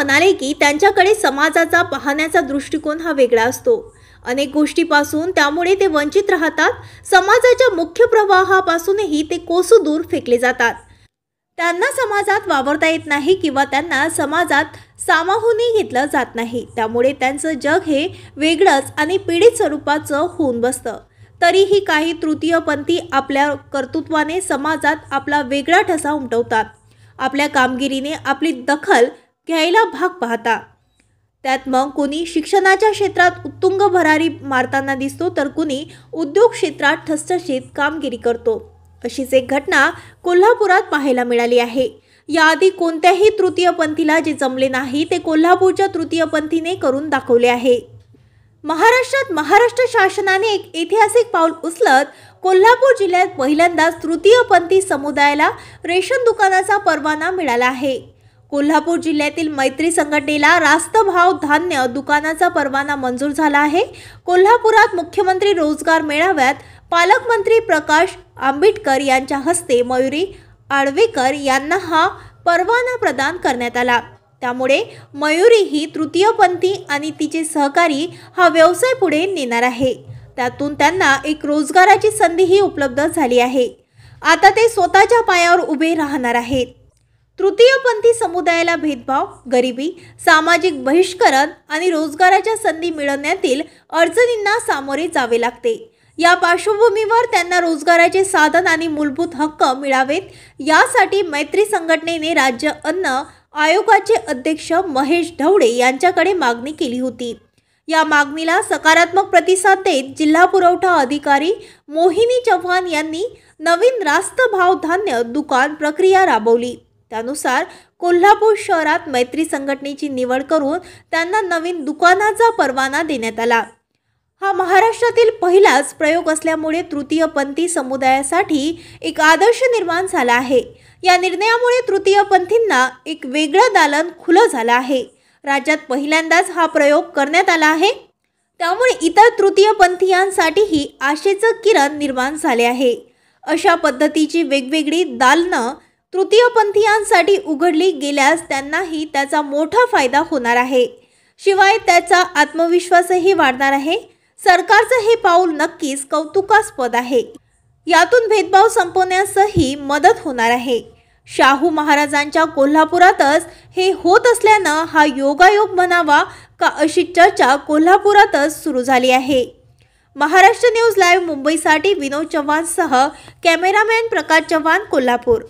म्हणाले की त्यांच्याकडे समाजाचा पाहण्याचा दृष्टिकोन हा वेगळा असतो। अनेक गोष्टीपासून त्यामुळे ते वंचित राहतात। समाजाच्या मुख्य प्रवाहापासूनही ते कोसो दूर फेकले जातात। त्यांना समाजात वावरता येत नाही किंवा त्यांना समाजात सामावूनही घेतलं जात नाही। त्यामुळे त्यांचं जग हे वेगळंच आणि पीडित स्वरूपाचं होऊन बसतं। तरीही काही तृतीयपंथी आपल्या कर्तृत्वाने समाजात आपला वेगळा ठसा उमटवतात। आपल्या कामगिरीने आपली दखल घ्यायला भाग पाहतात। त्यात मग कोणी शिक्षणाच्या क्षेत्रात उत्तुंग भरारी मारताना दिसतो, तर कोणी उद्योग क्षेत्रात ठसठशीत कामगिरी करतो। अशीच एक घटना कोल्हापुरात पाहायला मिळाली आहे। याआधी कोणत्याही तृतीयपंथीला जे जमले नाही ते कोल्हापूरच्या तृतीयपंथीने करून दाखवले आहे। महाराष्ट्रात महाराष्ट्र शासनाने एक ऐतिहासिक पाऊल उचलत कोल्हापूर जिल्ह्यात पहिल्यांदाच तृतीयपंथी समुदायाला रेशन दुकानाचा परवाना मिळाला आहे। कोल्हापूर जिल्ह्यातील मैत्री संघटनेला रास्त भाव धान्य दुकानाचा परवाना मंजूर झाला आहे। कोल्हापुरात मुख्यमंत्री रोजगार मेळाव्यात पालकमंत्री प्रकाश आंबेडकर यांच्या हस्ते मयुरी आडवेकर यांना हा परवाना प्रदान करण्यात आला। त्यामुळे मयुरी ही तृतीयपंथी आणि तिचे सहकारी हा व्यवसाय पुढे नेणार आहे। त्यातून त्यांना एक रोजगाराची संधीही उपलब्ध झाली आहे। आता ते स्वतःच्या पायावर उभे राहणार आहेत। तृतीयपंथी समुदायाला भेदभाव, गरिबी, सामाजिक बहिष्करण आणि रोजगाराच्या संधी मिळवण्यातील अडचणींना सामोरे जावे लागते। या पार्श्वभूमीवर त्यांना रोजगाराचे साधन आणि मूलभूत हक्क मिळावेत यासाठी मैत्री संघटनेने राज्य अन्न आयोगाचे अध्यक्ष महेश ढवळे यांच्याकडे मागणी केली होती। या मागणीला सकारात्मक प्रतिसाद देत जिल्हा पुरवठा अधिकारी मोहिनी चव्हाण यांनी नवीन रास्त भाव धान्य दुकान प्रक्रिया राबवली। त्यानुसार कोल्हापूर शहरात मैत्री संघटनेची निवड करून त्यांना नवीन दुकानाचा परवाना देण्यात आला। हा महाराष्ट्रातील पहिलाच प्रयोग असल्यामुळे तृतीयपंथी समुदायासाठी एक आदर्श निर्माण झाला आहे। या निर्णयामुळे तृतीयपंथींना एक वेगळं दालन खुलं झालं आहे। राज्यात पहिल्यांदाच हा प्रयोग करण्यात आला आहे। त्यामुळे इतर तृतीयपंथीयांसाठीही आशेचं किरण निर्माण झाले आहे। अशा पद्धतीची वेगवेगळी दालनं तृतीयपंथीयांसाठी उघडली गेल्यास त्यांनाही त्याचा मोठा फायदा होणार आहे। शिवाय त्याचा आत्मविश्वासही वाढणार आहे। सरकारचं हे पाऊल नक्कीच कौतुकास्पद आहे। यातून भेदभाव संपवण्यासही मदत होणार आहे। शाहू महाराजांच्या कोल्हापुरातच हे होत असल्यानं हा योगायोग म्हणावा का अशी चर्चा कोल्हापुरातच सुरू झाली आहे। महाराष्ट्र न्यूज लाईव्ह मुंबईसाठी विनोद चव्हाणसह कॅमेरामॅन प्रकाश चव्हाण, कोल्हापूर।